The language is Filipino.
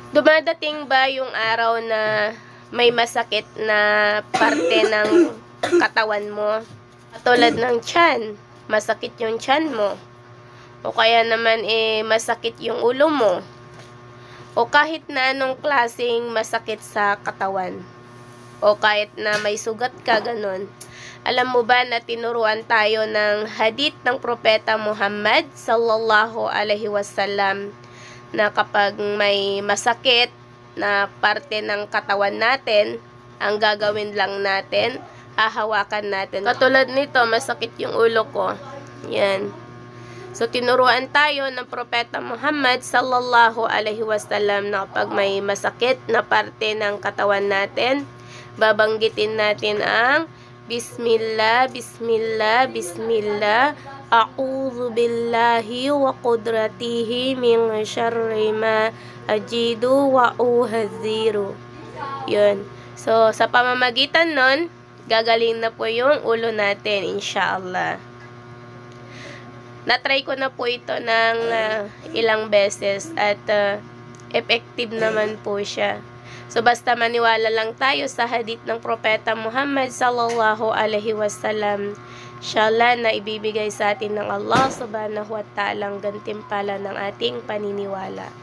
Dumadating ba yung araw na may masakit na parte ng katawan mo? Tulad ng tiyan, masakit yung tiyan mo. O kaya naman masakit yung ulo mo. O kahit na anong klaseng masakit sa katawan. O kahit na may sugat ka, ganun. Alam mo ba na tinuruan tayo ng hadith ng Propeta Muhammad sallallahu alaihi wasallam na kapag may masakit na parte ng katawan natin, ang gagawin lang natin, hahawakan natin. Katulad nito, masakit yung ulo ko. Yan. So, tinuruan tayo ng Propeta Muhammad sallallahu alaihi wasallam na kapag may masakit na parte ng katawan natin, babanggitin natin ang Bismillah, Bismillah, Bismillah, A'udhu billahi wa qudratihi min syarri ma ajidu wa uhadhiru. Yun. So, sa pamamagitan nun, gagaling na po yung ulo natin, inshallah. Natry ko na po ito ng ilang beses at effective naman po siya. So, basta maniwala lang tayo sa hadith ng Propeta Muhammad sallallahu alaihi wasallam. Inshallah na ibibigay sa atin ng Allah subhanahu wa ta'ala ang gantimpala ng ating paniniwala.